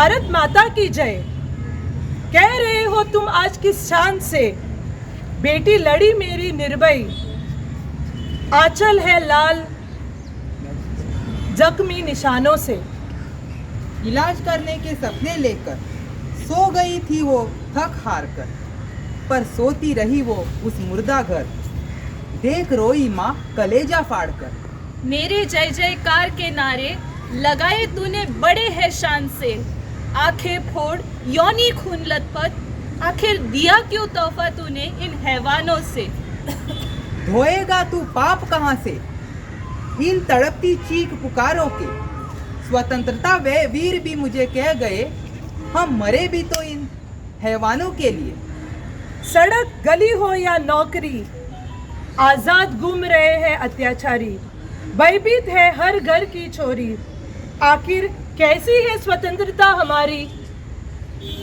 भारत माता की जय। कह रहे हो तुम आज किस शान से, बेटी लड़ी मेरी निर्भय, आंचल है लाल जख्मी निशानों से। इलाज करने के सपने लेकर सो गई थी वो थक हार कर, पर सोती रही वो उस मुर्दा घर, देख रोई माँ कलेजा फाड़ कर। मेरे जय जयकार के नारे लगाए तूने बड़े है शान से, आंखें फोड़ योनी खून लथपथ, आखिर दिया क्यों तोहफा तूने इन हैवानों से। धोएगा तू पाप कहाँ से इन तड़पती चीख पुकारों के, स्वतंत्रता वे वीर भी मुझे कह गए, हम मरे भी तो इन हैवानों के लिए। सड़क गली हो या नौकरी, आजाद घूम रहे हैं अत्याचारी, भयभीत है हर घर की छोरी, आखिर कैसी है स्वतंत्रता हमारी।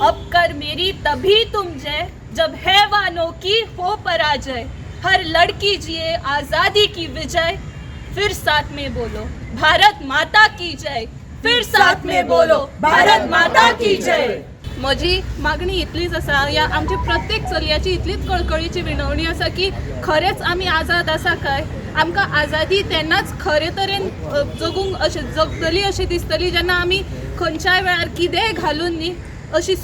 अब कर मेरी तभी तुम जय, जब हैवानों की हो पराजय, हर लड़की जिए आजादी की विजय, फिर साथ में बोलो भारत माता की जय, फिर साथ में बोलो भारत माता की जय। म्हजी मागणी इतलीच आसा, या आमच्या प्रत्येक चलयाची इतलीच कळकळीची विनवणी आसा की खरेंच आमी आजाद आसा काय। आमकां आजादी तेन्नाच खरे तरेन जगूंक अशें जगतली अशी दिसतली जेन्ना आमी खंयच्याय वेळार कितेंय घालून न्ही अशी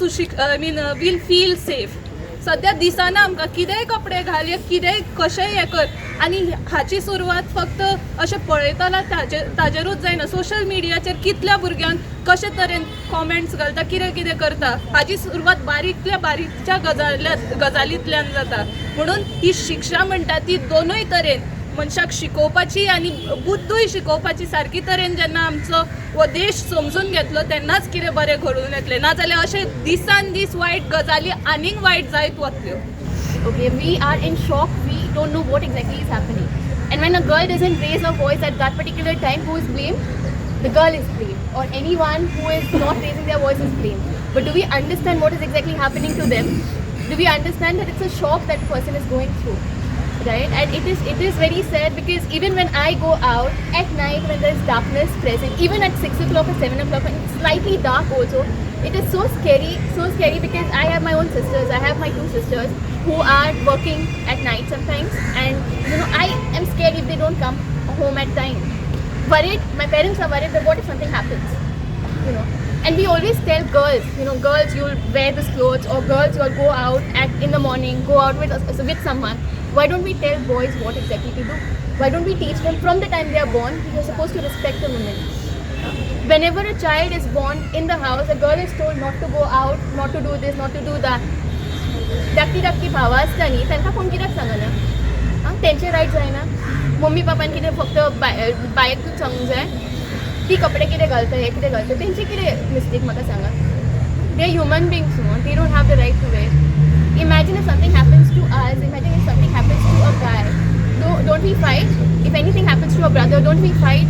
मीन वील फील सेफ। सद्या दिसना आमकां कितेंय कपडे घाल या कितेंय कशेंय हें कर, आनी हाची सुरवात फक्त अशें पळयतना ताजेरूच जायना, सोशल मिडियाचेर कितल्या भुरग्यांक कशे तरेन कॉमेंट्स घालता, कितें कितें करता, हाची सुरवात बारीकल्या बारीकच्या गजालींतल्यान जाता। म्हणून ही शिक्षा म्हणटा ती दोनूय तरेन मनशाक शिकोवपाची आनी बुद्धूय शिकोवपाची सारकी तरेन जेन्ना आमचो हो देश समजून घेतलो तेन्नाच कितें बरें घडून येतलें, नाजाल्यार अशें दिसान दीस वायट गजाली आनीक वायट जायत वतल्यो। Okay, we are in shock. We don't know what exactly is happening. And when a girl doesn't raise her voice at that particular time, who is blamed? The girl is blamed, or anyone who is not raising their voice is blamed. But do we understand what is exactly happening to them? Do we understand that it's a shock that a person is going through? Right? And it is very sad, because even when I go out at night when there is darkness present, even at 6 o'clock or 7 o'clock when it's slightly dark also, it is so scary because I have my own sisters. I have my two sisters who are working at night sometimes, and I am scared if they don't come home at time. Worried, my parents are worried that what if something happens, And we always tell girls, girls, you'll wear this clothes, or girls, you'll go out in the morning, go out with someone. Why don't we tell boys what exactly to do? Why don't we teach them from the time they are born, you're supposed to respect a woman. Whenever a child is born in the house, a girl is told not to go out, not to do this, not to do that. धाकटी भावां आसता न्ही, तांकां कोण कित्याक सांगना? तेंचे right जायना? Mummy पापान कितें फक्त बायकूच सांगूंक जाय ती कपडे कितें घालता, हे कितें घालता, तेंचे कितें मिस्टेक म्हाका सांगा? They are human beings, they don't have the right to wear. Imagine if something happens to us, imagine if something happens to a guy. Don't we fight? If anything happens to a brother, don't we fight?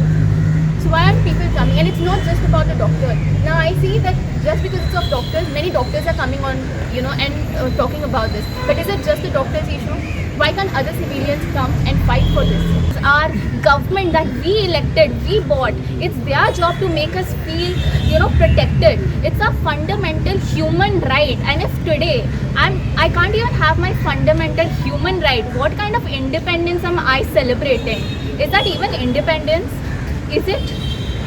So why are people coming? And it's not just about the doctor. Now I see that just because it's of doctors, many doctors are coming on, and talking about this. But is it just the doctor's issue? Why can't other civilians come and fight for this? It's our government that we elected, we bought. It's their job to make us feel, protected. It's a fundamental human right. And if today I can't even have my fundamental human right, what kind of independence am I celebrating? Is that even independence? Is it?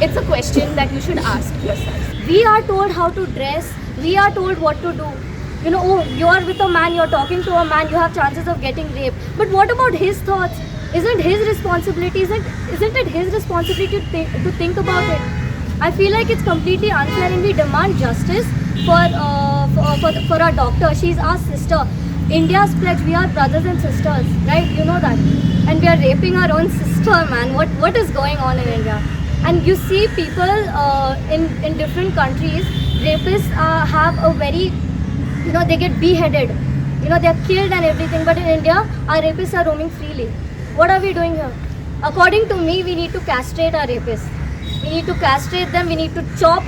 It's a question that you should ask yourself. We are told how to dress, we are told what to do. Oh, you're with a man, you're talking to a man, you have chances of getting raped. But what about his thoughts? Isn't his responsibility, isn't it his responsibility to think about it? I feel like it's completely unfair, and we demand justice for our doctor. She's our sister. India's pledge, we are brothers and sisters, right? You know that. And we are raping our own sister, man. What is going on in India? And you see people in different countries, rapists have a very, they get beheaded. They are killed and everything. But in India, our rapists are roaming freely. What are we doing here? According to me, we need to castrate our rapists. We need to castrate them. We need to chop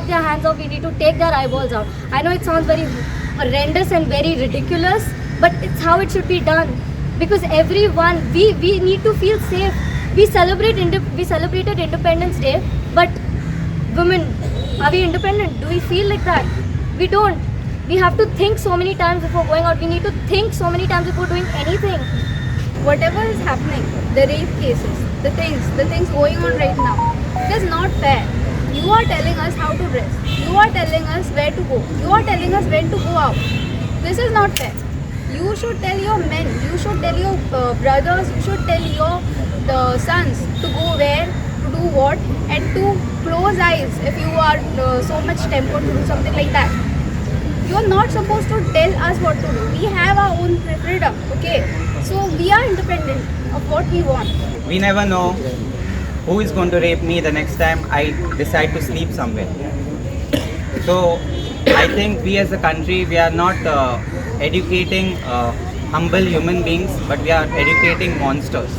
their hands off. We need to take their eyeballs out. I know it sounds very horrendous and very ridiculous, but it's how it should be done. Because everyone, we need to feel safe. We celebrated Independence Day, but women, are we independent? Do we feel like that? We don't. We have to think so many times before going out. We need to think so many times before doing anything. Whatever is happening, the rape cases, the things going on right now, it is not fair. You are telling us how to dress. You are telling us where to go. You are telling us when to go out. This is not fair. You should tell your men, you should tell your brothers, you should tell your sons to go where, to do what, and to close eyes if you are so much tempered to do something like that. You are not supposed to tell us what to do. We have our own freedom, okay? So we are independent of what we want. We never know who is going to rape me the next time I decide to sleep somewhere. So I think we as a country, we are not educating humble human beings, but we are educating monsters.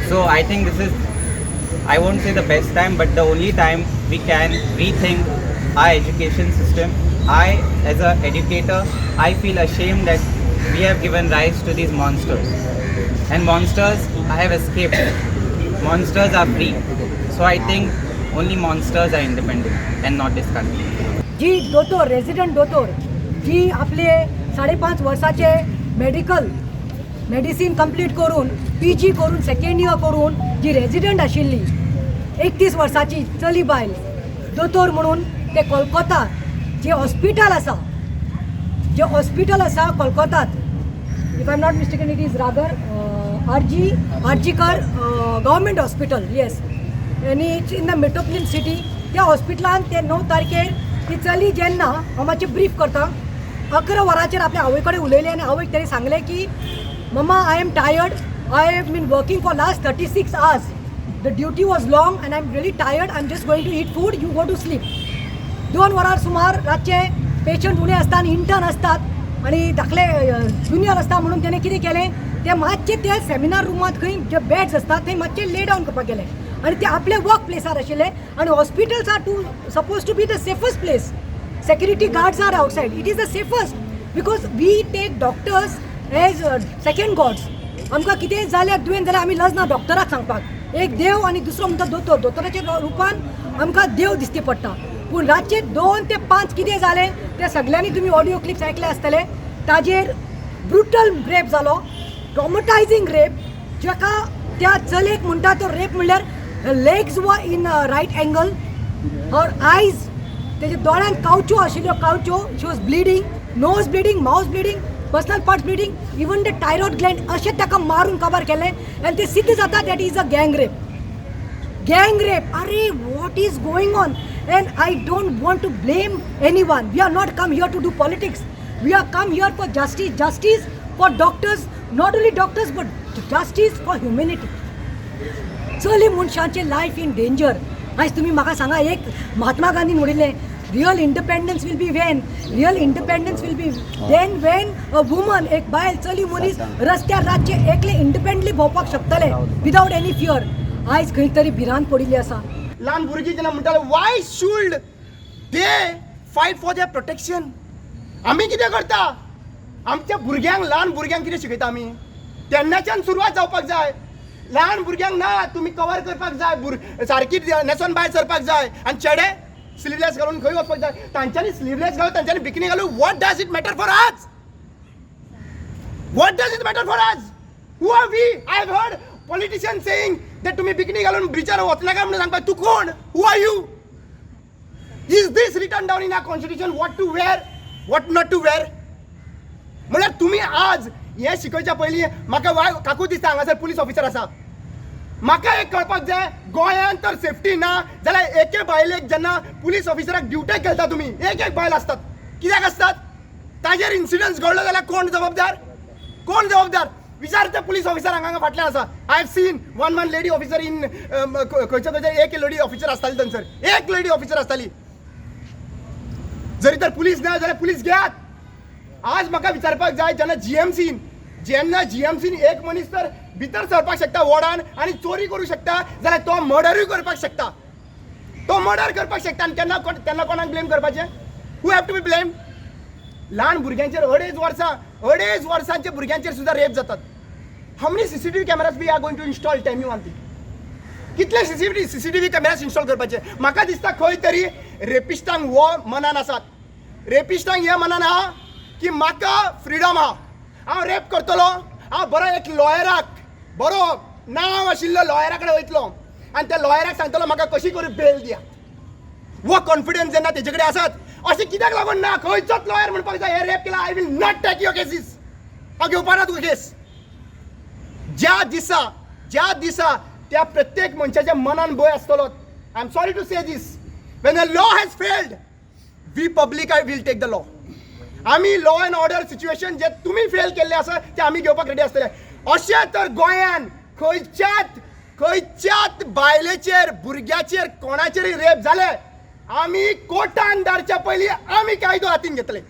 So I think this is, I won't say the best time, but the only time we can rethink our education system. I, as an educator, I feel ashamed that we have given rise to these monsters. And monsters, I have escaped. Monsters are free. So I think only monsters are independent and not this country. जी दोतोर resident दोतोर जी आपले 5.5 वर्साचे medicine complete करून PG करून second year करून जी resident आशिल्ली 31 वर्साची चली बायल दोतोर म्हणून ते कोलकाता जे हॉस्पिटल आसा कोलकातात, if I am not mistaken it is rather RG Kar government hospital, yes, आनी it's in the metropolitan city. त्या हॉस्पिटलान ते 9 तारखेर ती चली जेन्ना हांव मातशें ब्रीफ करता, 11 वरांचेर आपल्या आवय कडेन उलयलें आनी आवयक तेणी सांगलें की mama I am tired, I have been working for last 36 hours, the duty was long and I am really tired, I am just going to eat food, you go to sleep. 2 वरां सुमार रातचे patient उणे आसता आनी intern आसतात आनी धाकले junior आसता म्हणून तेणें कितें केलें, ते मातशे ते सेमिनार रूमांत खंय जे बेड्स आसतात थंय मातशे ले डावन करपाक गेले आनी ते आपले वर्क प्लेसार आशिल्ले आनी hospitals are supposed to be the safest place. Security guards are outside, it is the safest because we take doctors as second gods. आमकां कितेंय जाल्यार दुयेंत जाल्यार आमी लजना डॉक्टराक सांगपाक, एक देव आनी दुसरो म्हणटा दोतोर, दोतोराच्या रूपान आमकां देव दिसती पडटा. पूण रातचे 2 ते 5 कितें जालें ते सगळ्यांनी तुमी ऑडियो क्लिप्स आयकले आसतले. ताजेर ब्रुटल रेप जालो, ट्रॉमटायझींग रेप, जाका त्या चलेक म्हणटा तो रेप म्हणल्यार लेग्स वर इन रायट एंगल, हर आयज, तेजे दोळ्यांत कावच्यो आशिल्ल्यो, कावच्यो, she was bleeding, nose bleeding, mouth bleeding, personal parts bleeding, even the thyroid gland, अशें ताका मारून कवर केलें आनी ते सिद्ध जाता दॅट इज अ गँग रेप. अरे what is going on? And I don't want to blame anyone. We are not come here to do politics. We are come here for justice for doctors, not only doctors but justice for humanity. चली मनशांचे life in danger. आयज तुमी म्हाका सांगा, एक महात्मा गांधीन म्हणिल्लें, real independence will be when a woman, एक बायल, चली मनीस रस्त्यार रातचे एकले इंडिपेंडंटली भोंवपाक शकतले विदाउट एनी फियर. आयज खंय तरी भिरांत पडिल्ली आसा. ल्हान भुरगीं जेन्ना म्हणटाले Y should they fight for their protection, आमी कितें करता? आमच्या भुरग्यांक, ल्हान भुरग्यांक कितें शिकयता आमी? तेन्नाच्यान सुरवात जावपाक जाय. ल्हान भुरग्यांक ना, तुमी कवर करपाक जाय, सारकी न्हेसोन भायर सरपाक जाय, आनी चेडे स्लीवलेस घालून खंय वचपाक जाय. तांच्यांनी स्लीवलेस घालून, तांच्यांनी बिकिनी घालून, what does it matter for us? What does it matter for us? Who are we? I have heard politicians saying that तुम्ही बिकनी घालून ब्रिजार वचनाका म्हणून सांगता. तू कोण? Who are you? Is this written down in our constitution what to wear, what not to wear? म्हळ्यार तुम्ही आज हे शिकवच्या पयलीं म्हाका काकू दिसता हांगासर पुलीस ऑफिसर आसा. म्हाका एक कळपाक जाय, गोंयांत तर सेफ्टी ना जाल्यार एके बायलेक जेन्ना पुलीस ऑफिसराक ड्युटेक घालता तुमी, एक बायल आसतात, कित्याक आसतात? ताजेर इन्सिडंट घडलो जाल्यार कोण जबाबदार? कोण जबाबदार? विचार त्या पुलीस ऑफिसर हांगा फाटल्यान आसा. I have seen one lady officer in खंयच्या एक लेडी ऑफिसर आसताली थंयसर, एक लेडी ऑफिसर आसताली. जरी तर पुलीस ना जाल्यार पुलीस घेयात. आज म्हाका विचारपाक जाय, जेन्ना जीएमसीन एक मनीस तर भितर सरपाक शकता वॉर्डान आनी चोरी करूं शकता, जाल्यार तो मर्डरूय करपाक शकता. तो मर्डर करपाक शकता आनी तेन्ना कोणाक ब्लेम करपाचें? Who have to be blame? ल्हान भुरग्यांचेर 2.5 वर्सांच्या भुरग्यांचेर सुद्दां रेप जातात. How many CCTV cameras we are going to install? Tell me one thing. कितले सीसीटीव्ही कॅमेराज इन्स्टॉल करपाचे म्हाका दिसता खंय तरी रेपिस्टांक वो मनान आसात रेपिस्टांक हे मनान आहा की म्हाका फ्रिडम आहा हांव रेप करतलो हांव बरो एक लॉयराक बरो नांव आशिल्लो लॉयरा कडेन वयतलो आनी त्या लॉयराक सांगतलो म्हाका कशी करून बेल दिया वो कॉन्फिडन्स जेन्ना तेजे कडेन आसात अशें कित्याक लागून ना खंयचोच लॉयर म्हणपाक जाय हे रेप केला I will not take your cases हांव घेवपा ना तुका केस ज्या दिसा त्या प्रत्येक मनशाच्या मनान भंय आसतलो I am sorry to say this when the law has failed we public I will take the law आमी लॉ अँड ऑर्डर सिच्युएशन जे तुमी फेल केल्ले आसा ते आमी घेवपाक रेडी आसतले अशें तर गोंयान खंयच्याच बायलेचेर भुरग्याचेर कोणाचेरय रेप जाले आमी कोर्टान धाडच्या पयलीं आमी कायदो हातीन घेतले